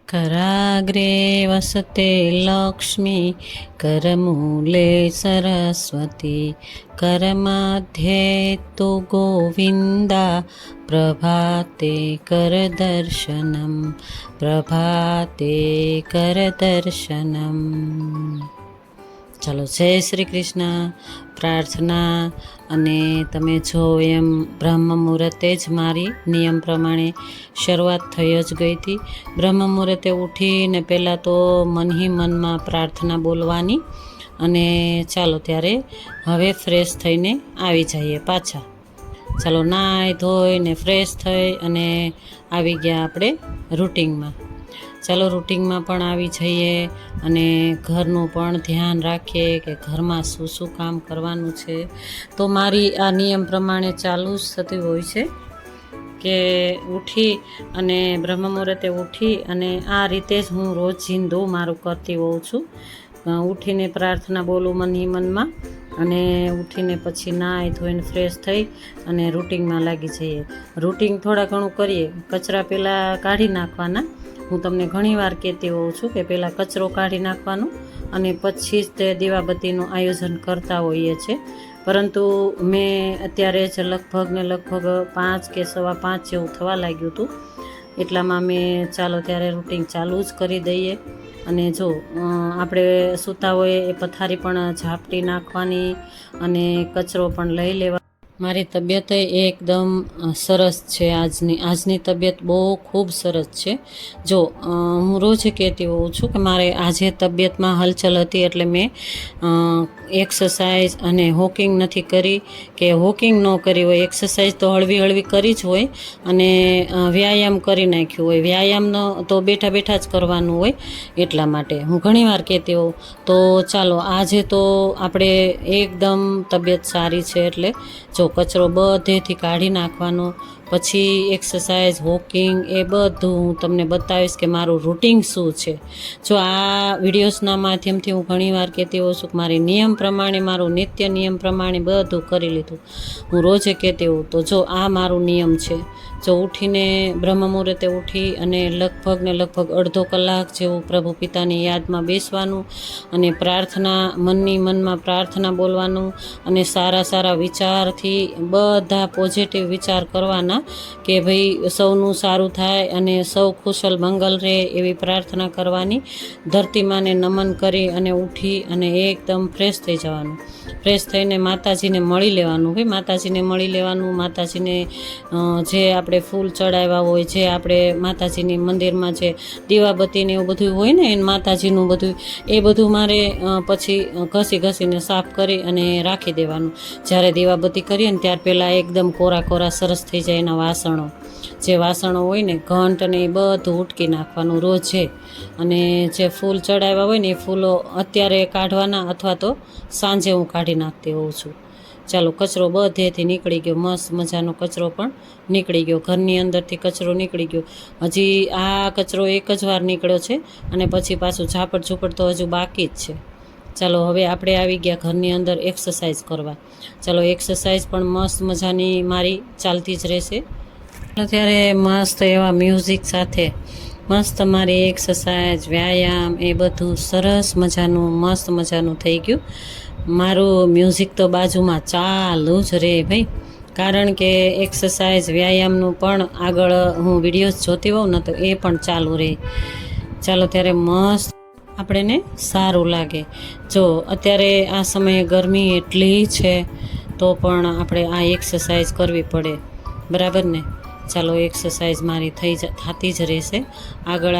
कराग्रे वसते लक्ष्मी करमूले सरस्वती करमध्ये तु गोविन्दा प्रभाते करदर्शनम्। चलो जय श्री कृष्ण। प्रार्थना अने तमे जो एम ब्रह्म मुहूर्ते ज मारी नियम प्रमाणे शरूआत थई ज गई थी। ब्रह्म मुहूर्ते उठीने पहला तो मन ही मन में प्रार्थना बोलवानी अने चालो त्यारे हवे फ्रेश थईने आवी जाइए पाछा। चलो नाई धोई ने फ्रेश थई अने आवी गया आपणे रूटीन में। चलो रूटीन में पण आवी जाइए अने घरनुं पण ध्यान राखीए कि घर में शुं शुं काम करवानुं छे। तो मारी आ नियम प्रमाणे चालू ज थती होय छे के उठी अने ब्रह्म मुहूर्ते उठी अने आ रीते ज हूँ रोजिंदो मारुं करती होऊं छुं। उठीने प्रार्थना बोलूं मन ही मन में अने उठीने पछी नाई धोईने फ्रेश थई अने रूटीन में लागी जईए। रूटीन थोड़ा घणुं करीए। कचरा पेला काढी नाखवाना। हूँ तमने घणीवार कहेती होऊं छुं कि पहेला कचरो काढी नाखवानो अने पछी ज ते दीवाबत्तीनुं आयोजन करता होईए छे। परंतु मैं अत्यारे ज लगभग 5 के 5:15 जेवुं थवा लाग्युं हतुं એટલામાં મેં ચાલો ત્યારે રૂટીન ચાલુ જ કરી દઈએ। અને જો આપણે સૂતા હોઈએ એ પથારી પણ ઝાપટી નાખવાની અને કચરો પણ લઈ લેવા। મારી તબિયત એકદમ સરસ છે। આજની તબિયત બહુ ખૂબ સરસ છે। જો હું રોજ કહેતી હોઉં છું કે મારે આજે તબિયતમાં હલચલ હતી એટલે મેં एक्सरसाइज अने वॉकिंग नहीं करी कि वॉकिंग न करी हो। एक्सरसाइज तो हळवी हळवी करी ज होय अने व्यायाम करी नाख्यो होय। व्यायाम तो बेठा बेठा ज करवानुं होय एटला माटे हूँ घणीवार कहेती होउं। तो चालो आजे तो आपणे एकदम तबियत सारी छे एटले जो कचरो बधेथी काढी नाखवानो पछी एक्सरसाइज वॉकिंग ए बधुं हूँ तमने बतावीश कि मारुं रूटीन शुं छे। जो आ विडियोसना माध्यमथी हूँ घणीवार कहेती होउं छुं कि मारी नियम प्रमाणे मारुं नित्य नियम प्रमाणे बधुं करी लीधुं। हूँ रोजे कहेती होउं तो जो आ मारुं नियम छे। जो उठीने ब्रह्म मुहूर्ते उठी अने लगभग अर्धो कलाक जेवुं प्रभु पितानी याद में बेसवानुं अने प्रार्थना मननी मन में प्रार्थना बोलवानुं अने सारा सारा विचारथी बधा पॉजिटिव विचार करवाना कि भाई सौनुं सारूं थाय अने सौ कुशल मंगल रहे एवी प्रार्थना करवानी। धरती माने नमन करी अने उठी अने एकदम फ्रेश थई जवानुं। फ्रेश थईने माताजीने मळी लेवानुं। भाई माताजीने मळी लेवानुं। माताजीने जे आपणे फूल चढ़ाव्या होय जे आपणे माताजीनी मंदिरमां जे दीवाबत्ती ने एवुं बधुं होय ने माताजीनुं बधुं ए बधुं मारे पछी घसी घसीने साफ करी अने राखी देवानुं। ज्यारे दीवाबत्ती करीए ने त्यार पहेला एकदम कोरा कोरा सरस थई जाय एना वासणो जे वासणो होय ने घंट ने ए बधुं उटकी नाखवानुं रोजे। अने जे फूल चढ़ाव्या होय ने ए फूलो अत्यारे काढवाना अथवा तो सांजे हूँ काढी नाखती होउं छुं। चालो कचरो बधेथी निकળી गयो। मस्त मजानो कचरो पण निकળી गयो। घरनी अंदरथी कचरो निकળી गयो। हजी आ कचरो एक ज वार निकळ्यो छे अने पछी पाछुं झापट झूपट तो हजू बाकी ज छे। चलो हवे आपणे आवी गया घरनी अंदर एक्सरसाइज करवा। चलो एक्सरसाइज पण मस्त मजानी मारी चालती ज रहेशे। अत्यारे मस्त एवा म्यूजिक साथे मस्त मारी एक्सरसाइज व्यायाम ए बधुं सरस मजानुं मस्त मजानुं थई गयुं। मारुं म्यूजिक तो बाजू में चालू ज रहे भाई कारण के एक्सरसाइज व्यायामनुं पण आगळ हूँ विडियोज जोती होऊं ने तो ए पण चालू रहे। चालो त्यारे मस्त आपणे सारूं लागे। जो अत्यारे आ समये गरमी एटली छे तो पण आपणे आ एक्सरसाइज करवी पड़े बराबर ने। चालो एक्सरसाइज मारी थती ज रहेशे। आगळ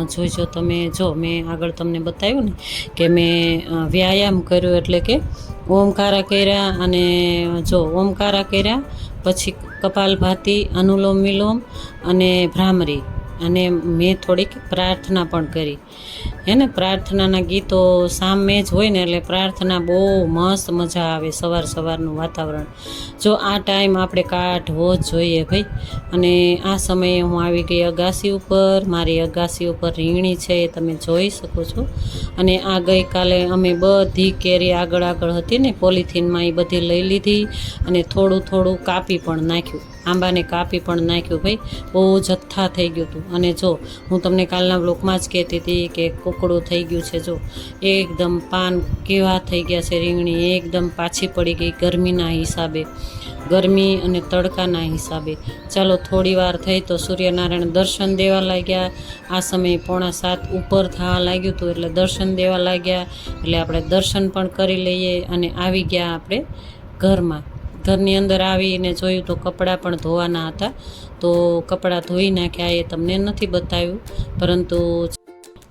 जोईजो तमे। जो मैं आगळ तमने बताव्युं ने कि मैं व्यायाम कर्यो एटले के ओमकारा कर्या अने जो ओमकारा कर्या पछी कपालभाती अनुलोम विलोम अने भ्रामरी अने मैं थोड़ीक प्रार्थना पण करी है ने। प्रार्थनाना गीतो सामे ज होय ने एटले प्रार्थना बहु मस्त मजा आवे। सवार सवारनुं वातावरण जो आ टाइम आपणे काढवो ज जोईए भाई। अने आ समये हूँ आवी गई अगासी उपर। मारी अगासी उपर રીંગણી छे तमे जोई शको छो। अने आ गई काले अमे बधी केरी आगळ आगळ हती ने पॉलिथीन में ए बधी लई लीधी अने थोड़ुं थोड़ुं कापी पण नाख्युं। આંબાને કાપી પણ નાખ્યું ભાઈ, બહુ જથ્થા થઈ ગયું હતું. અને જો હું તમને કાલના બ્લોકમાં જ કહેતી હતી કે કોકડું થઈ ગયું છે. જો એકદમ પાન કેવા થઈ ગયા છે, રીંગણી એકદમ પાછી પડી ગઈ ગરમીના હિસાબે, ગરમી અને તડકાના હિસાબે. ચાલો થોડી વાર થઈ તો સૂર્યનારાયણ દર્શન દેવા લાગ્યા. આ સમયે 6:45 ઉપર થવા લાગ્યું હતું, એટલે દર્શન દેવા લાગ્યા. એટલે આપણે દર્શન પણ કરી લઈએ અને આવી ગયા આપણે ઘરમાં. ઘરની અંદર આવીને જોયું તો કપડાં પણ ધોવાના હતા, તો કપડાં ધોઈ નાખ્યા. એ તમને નથી બતાવ્યું, પરંતુ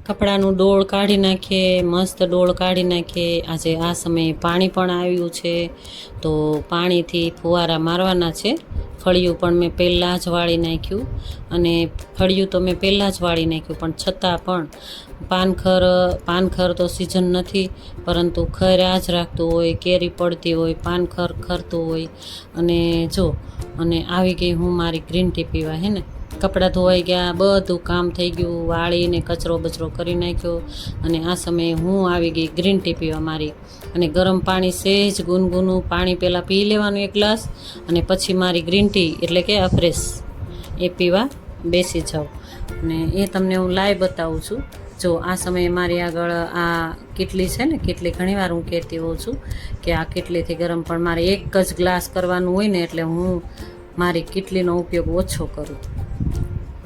કપડાનું ડોળ કાઢી નાખીએ, મસ્ત ડોળ કાઢી નાખીએ. આજે આ સમયે પાણી પણ આવ્યું છે, તો પાણીથી ફુવારા મારવાના છે. ફળિયું પણ મેં પહેલાં જ વાળી નાખ્યું, અને ફળિયું તો મેં પહેલાં જ વાળી નાખ્યું, પણ છતાં પણ પાનખર તો સિઝન નથી, પરંતુ ખર્યા જ રાખતું હોય, કેરી પડતી હોય, પાનખર ખરતું હોય. અને જો અને આવી ગઈ હું મારી ગ્રીન ટી પીવા. હે ને, કપડાં ધોવાઈ ગયા, બધું કામ થઈ ગયું, વાળીને કચરો બચરો કરી નાખ્યો. અને આ સમયે હું આવી ગઈ ગ્રીન ટી પીવા મારી. અને ગરમ પાણી સહેજ ગુનગુનું પાણી પહેલાં પી લેવાનું 1 ગ્લાસ, અને પછી મારી ગ્રીન ટી એટલે કે અફ્રેશ એ પીવા બેસી જાઉં. અને એ તમને હું લાઈવ બતાવું છું. જો આ સમયે મારી આગળ આ કેટલી છે ને, કેટલી ઘણીવાર હું કહેતી હોઉં છું કે આ કેટલીથી ગરમ, પણ મારે 1 જ ગ્લાસ કરવાનું હોય ને, એટલે હું મારી કેટલીનો ઉપયોગ ઓછો કરું.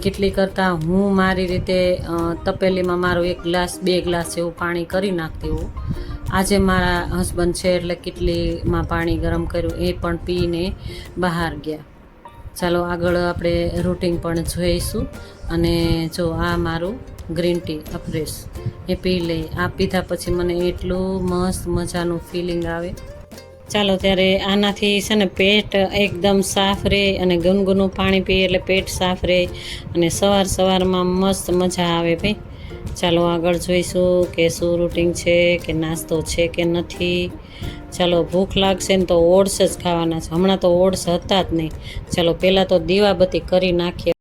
કેટલી કરતાં હું મારી રીતે તપેલીમાં મારો 1 ગ્લાસ 2 ગ્લાસ જેવું પાણી કરી નાખતી હોઉં. આજે મારા હસબન્ડ છે એટલે કેટલીમાં પાણી ગરમ કર્યું, એ પણ પીને બહાર ગયા. ચાલો આગળ આપણે રૂટિન પણ જોઈશું. અને જો આ મારું ગ્રીન ટી અફ્રેશ એ પી લઈ. આ પીધા પછી મને એટલું મસ્ત મજાનું ફિલિંગ આવે. ચાલો ત્યારે આનાથી છે ને પેટ એકદમ સાફ રહે, અને ગુનગુનું પાણી પીએ એટલે પેટ સાફ રહે, અને સવારમાં મસ્ત મજા આવે ભાઈ. ચાલો આગળ જોઈશું કે શું રૂટિન છે, કે નાસ્તો છે કે નથી. ચાલો ભૂખ લાગશે ને તો ઓટ્સ જ ખાવાના છે. હમણાં તો ઓટ્સ હતા જ નહીં. ચાલો પહેલાં તો દીવાબત્તી કરી નાખીએ.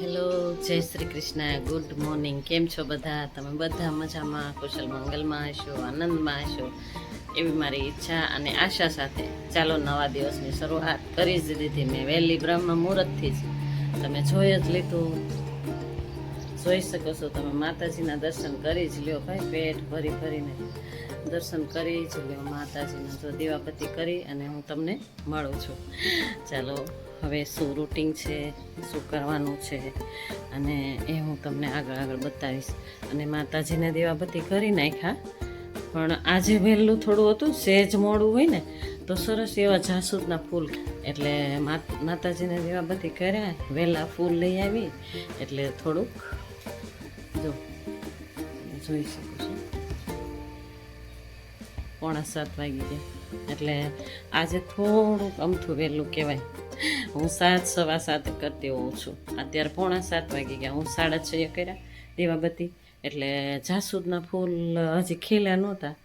હેલો, જય શ્રી કૃષ્ણ, ગુડ મોર્નિંગ. કેમ છો બધા? તમે બધા મજામાં, કુશલ મંગલમાં હશો, આનંદમાં હશો, એવી મારી ઈચ્છા અને આશા સાથે ચાલો નવા દિવસની શરૂઆત કરી જ દીધી મેં વહેલી બ્રહ્મ મુહૂર્તથી જ. તમે જોઈ જ લીધું, જોઈ શકો છો તમે. માતાજીના દર્શન કરી જ લ્યો ભાઈ, પેટ ભરીને દર્શન કરી જ લ્યો માતાજીના. જો દીવાબત્તી કરી અને હું તમને મળું છું. ચાલો હવે શું રૂટિન છે, શું કરવાનું છે, અને એ હું તમને આગળ બતાવીશ. અને માતાજીને દીવાબત્તી કરી નાખ્યા, પણ આજે વહેલું થોડું હતું, સહેજ મોડું હોય ને તો સરસ એવા જાસૂદના ફૂલ, એટલે માતાજીને દીવાબત્તી કર્યા, વહેલા ફૂલ લઈ આવી, એટલે થોડુંક જો જોઈ શકો છો 6:45 વાગી ગયા. એટલે આજે થોડુંક અમથું વહેલું કહેવાય. હું 7, 7:15 કરતી હોઉં છું. અત્યારે 6:45 વાગી ગયા. હું 6:30 કર્યા દીવાબત્તી, એટલે જાસૂદના ફૂલ હજી ખીલ્યા નહોતા.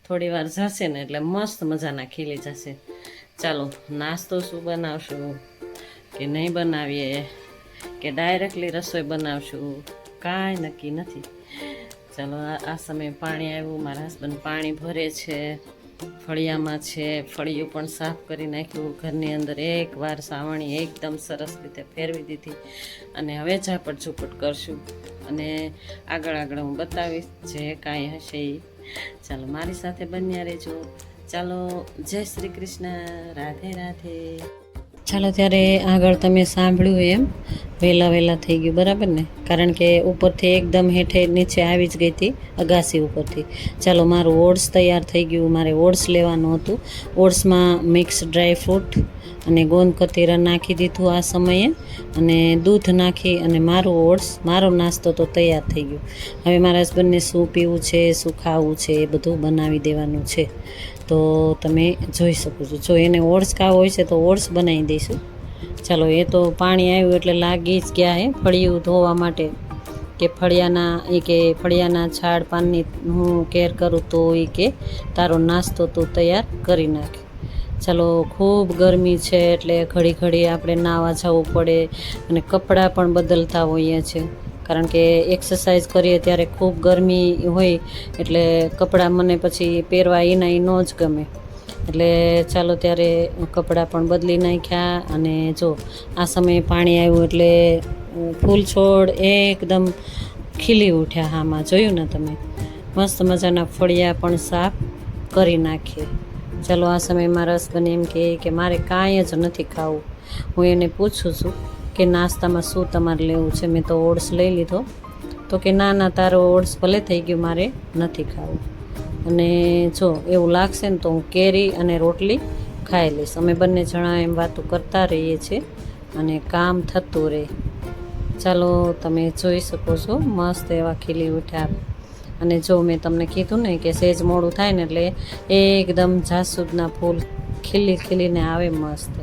થોડી વાર જશે ને એટલે મસ્ત મજાના ખીલી જશે. ચાલો નાસ્તો શું બનાવશું, કે નહીં બનાવીએ, કે ડાયરેક્ટલી રસોઈ બનાવશું, કાંઈ નક્કી નથી. ચાલો આ સમયે પાણી આવ્યું, મારા હસબન્ડ પાણી ભરે છે, ફળિયામાં છે. ફળિયું પણ સાફ કરી નાખ્યું. ઘરની અંદર એકવાર સાવણી એકદમ સરસ રીતે ફેરવી દીધી, અને હવે ઝાપટ ઝૂપટ કરશું, અને આગળ હું બતાવીશ જે કાંઈ હશે એ. ચાલો મારી સાથે બન્યા રહેજો. ચાલો જય શ્રી કૃષ્ણ, રાધે રાધે. ચાલો ત્યારે આગળ તમે સાંભળ્યું એમ વહેલા થઈ ગયું, બરાબર ને? કારણ કે ઉપરથી એકદમ હેઠે નીચે આવી જ ગઈ હતી, અગાસી ઉપરથી. ચાલો મારું ઓટ્સ તૈયાર થઈ ગયું. મારે ઓટ્સ લેવાનું હતું. ઓટ્સમાં મિક્સ ડ્રાય ફ્રૂટ અને ગોંદ કતીરા નાખી દીધું આ સમયે, અને દૂધ નાખી, અને મારો નાસ્તો તો તૈયાર થઈ ગયો. હવે મારા હસબન્ડને શું પીવું છે, શું ખાવું છે, એ બધું બનાવી દેવાનું છે. તો તમે જોઈ શકો છો. જો એને ઓટ્સ ખાવો હોય છે તો ઓટ્સ બનાવી દઈશું. ચાલો એ તો પાણી આવ્યું એટલે લાગી જ ગયા ફળિયું ધોવા માટે, કે ફળિયાના ઝાડ પાનની હું કેર કરું તો એ કે તારો નાસ્તો તું તૈયાર કરી નાખ. ચાલો ખૂબ ગરમી છે એટલે ઘડી ઘડી આપણે નાહવા જવું પડે અને કપડાં પણ બદલતા હોઈએ છીએ, કારણ કે એક્સરસાઇઝ કરીએ ત્યારે ખૂબ ગરમી હોય એટલે કપડાં મને પછી પહેરવા એના ન જ ગમે. એટલે ચાલો ત્યારે કપડાં પણ બદલી નાખ્યા. અને જો આ સમયે પાણી આવ્યું એટલે ફૂલ છોડ એકદમ ખીલી ઉઠ્યા. હામાં જોયું ને તમે, મસ્ત મજાના ફળિયા પણ સાફ કરી નાખીએ. ચાલો આ સમયમાં રસબન એમ કે મારે કાંઈ જ નથી ખાવું. હું એને પૂછું છું કે નાસ્તામાં શું તમારે લેવું છે? મેં તો ઓટ્સ લઈ લીધો. તો કે ના તારો ઓટ્સ ભલે થઈ ગયું, મારે નથી ખાવું. અને જો એવું લાગશે ને તો હું કેરી અને રોટલી ખાઈ લઈશ. અમે બંને જણા એમ વાતો કરતા રહીએ છીએ અને કામ થતું રહે. ચાલો તમે જોઈ શકો છો મસ્ત એવા ખીલી ઉઠ્યા. અને જો મેં તમને કીધું ને કે સહેજ મોડું થાય ને એટલે એકદમ જાસૂદના ફૂલ ખીલીને આવે મસ્ત.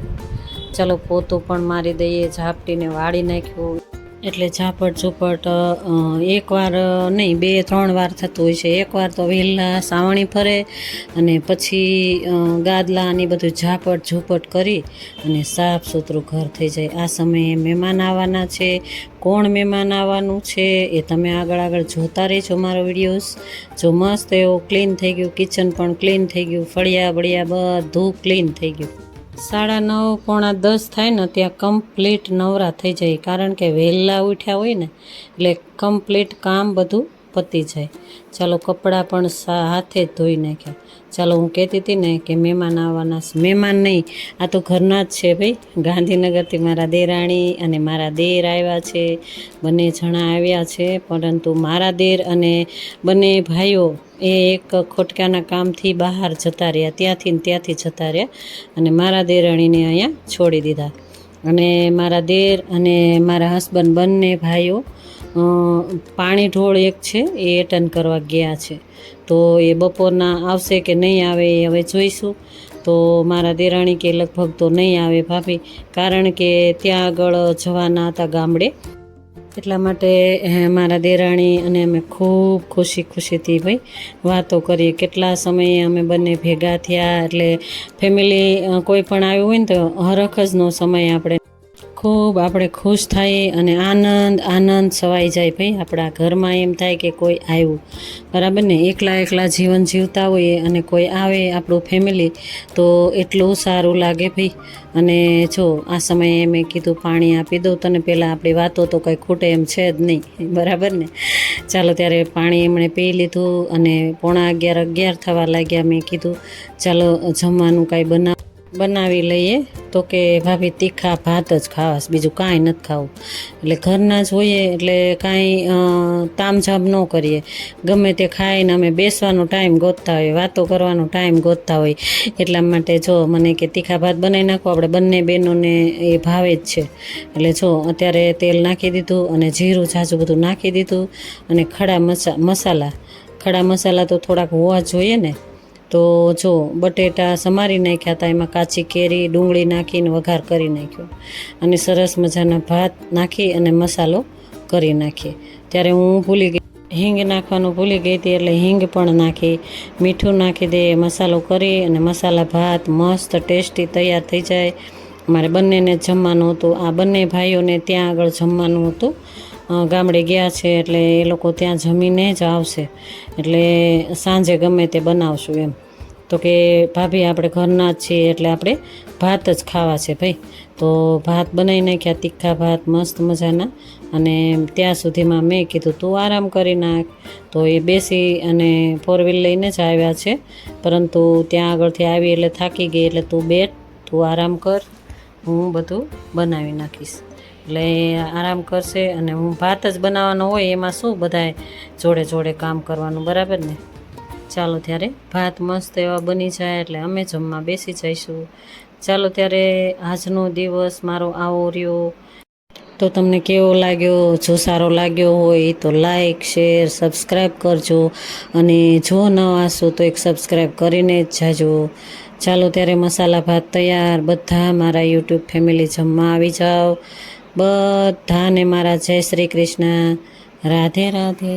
ચાલો પોતું પણ મારી દઈએ, ઝાપટીને વાળી નાખ્યું. એટલે ઝાપટ ઝૂપટ એકવાર નહીં 2-3 વાર થતું હોય છે. એકવાર તો વહેલા સાવણી ફરે અને પછી ગાદલાની બધું ઝાપટ ઝૂપટ કરી અને સાફ સુથરું ઘર થઈ જાય. આ સમયે મહેમાન આવવાના છે. કોણ મહેમાન આવવાનું છે એ તમે આગળ જોતા રહેજો મારો વિડીયોઝ. જો મસ્ત એવું ક્લીન થઈ ગયું, કિચન પણ ક્લીન થઈ ગયું, ફળિયા બળિયા બધું ક્લીન થઈ ગયું. 9:30 પોણા 10 થાય ને ત્યાં કમ્પ્લીટ નવરા થઈ જાય, કારણ કે વહેલા ઉઠ્યા હોય ને એટલે કમ્પ્લીટ કામ બધું પતી જાય. ચાલો કપડાં પણ હાથે જ ધોઈ નાખ્યા. ચાલો હું કહેતી હતી ને કે મહેમાન આવવાના છે. મહેમાન નહીં, આ તો ઘરના જ છે ભાઈ. ગાંધીનગરથી મારા દેરાણી અને મારા દેર આવ્યા છે. બંને જણા આવ્યા છે, પરંતુ મારા દેર અને બંને ભાઈઓ એ એક ખોટકાના કામથી બહાર જતા રહ્યા, ત્યાંથી જતા રહ્યા અને મારા દેરાણીને અહીંયા છોડી દીધા. અને મારા દેર અને મારા હસબન્ડ બંને ભાઈઓ પાણી ઢોળ એક છે એ એટેન્ડ કરવા ગયા છે. તો એ બપોરના આવશે કે નહીં આવે એ હવે જોઈશું. તો મારા દેરાણી કે લગભગ તો નહીં આવે ભાભી, કારણ કે ત્યાં આગળ જવાના હતા ગામડે. એટલા માટે મારા દેરાણી અને અમે ખૂબ ખુશીથી ભાઈ વાતો કરીએ. કેટલા સમયે અમે બંને ભેગા થયા. એટલે ફેમિલી કોઈ પણ આવ્યું હોય ને તો હરખ જ નો સમય આપણે ખુશ થાય અને આનંદ છવાઈ જાય ભાઈ. આપણા ઘરમાં એમ થાય કે કોઈ આવ્યું, બરાબર ને. એકલા જીવન જીવતા હોઈએ અને કોઈ આવે આપણું ફેમિલી તો એટલું સારું લાગે ભાઈ. અને જો આ સમયે મેં કીધું પાણી આપી દઉં તને, પહેલાં આપણી વાતો તો કંઈ ખૂટે એમ છે જ નહીં, બરાબર ને. ચાલો ત્યારે પાણી એમણે પી લીધું અને 11:45 થવા લાગ્યા. મેં કીધું ચાલો જમવાનું કાંઈ બનાવી લઈએ. તો કે ભાભી તીખા ભાત જ ખાવાસ, બીજું કાંઈ નથી ખાવું. એટલે ઘરના જ હોઈએ એટલે કાંઈ તામઝામ ન કરીએ, ગમે તે ખાઈને અમે બેસવાનો ટાઈમ ગોતતા હોઈએ, વાતો કરવાનો ટાઈમ ગોતતા હોય. એટલા માટે જો મને કે તીખા ભાત બનાવી નાખો, આપણે બંને બહેનોને એ ભાવે જ છે. એટલે જો અત્યારે તેલ નાખી દીધું અને જીરું ઝાઝું બધું નાખી દીધું અને ખડા મસાલા તો થોડાક હોવા જોઈએ ને. તો જો બટેટા સમારી નાખ્યા હતા, એમાં કાચી કેરી ડુંગળી નાખીને વઘાર કરી નાખ્યો અને સરસ મજાના ભાત નાખી અને મસાલો કરી નાખીએ. ત્યારે હું હિંગ નાખવાનું ભૂલી ગઈ હતી, એટલે હિંગ પણ નાખી, મીઠું નાખી દે, મસાલો કરી અને મસાલા ભાત મસ્ત ટેસ્ટી તૈયાર થઈ જાય. મારે બંનેને જમવાનું હતું. આ બંને ભાઈઓને ત્યાં આગળ જમવાનું હતું, ગામડે ગયા છે એટલે એ લોકો ત્યાં જમીને જ આવશે. એટલે સાંજે ગમે તે બનાવશું એમ. તો કે ભાભી આપણે ઘરના જ છીએ એટલે આપણે ભાત જ ખાવા છે ભાઈ. તો ભાત બનાવી નાખ્યા, તીખા ભાત મસ્ત મજાના. અને ત્યાં સુધીમાં મેં કીધું તું આરામ કરી નાખ. તો એ બેસી અને 4 વ્હીલ લઈને જ આવ્યા છે, પરંતુ ત્યાં આગળથી આવી એટલે થાકી ગઈ. એટલે તું બેઠ, તું આરામ કર, હું બધું બનાવી નાખીશ. એટલે આરામ કરશે અને હું ભાત જ બનાવવાનો હોય, એમાં શું બધાએ જોડે કામ કરવાનું, બરાબર ને. ચાલો ત્યારે ભાત મસ્ત એવા બની જાય એટલે અમે જમવા બેસી જઈશું. ચાલો ત્યારે આજનો દિવસ મારો આવો રહ્યો. તો તમને કેવો લાગ્યો? જો સારો લાગ્યો હોય તો લાઈક, શેર, સબસ્ક્રાઈબ કરજો. અને જો ન આશો તો એક સબસ્ક્રાઈબ કરીને જ જાજો. ચાલો ત્યારે મસાલા ભાત તૈયાર. બધા મારા યુટ્યુબ ફેમિલી જમવા આવી જાઓ. બધાને મારા જય શ્રી કૃષ્ણ, રાધે રાધે.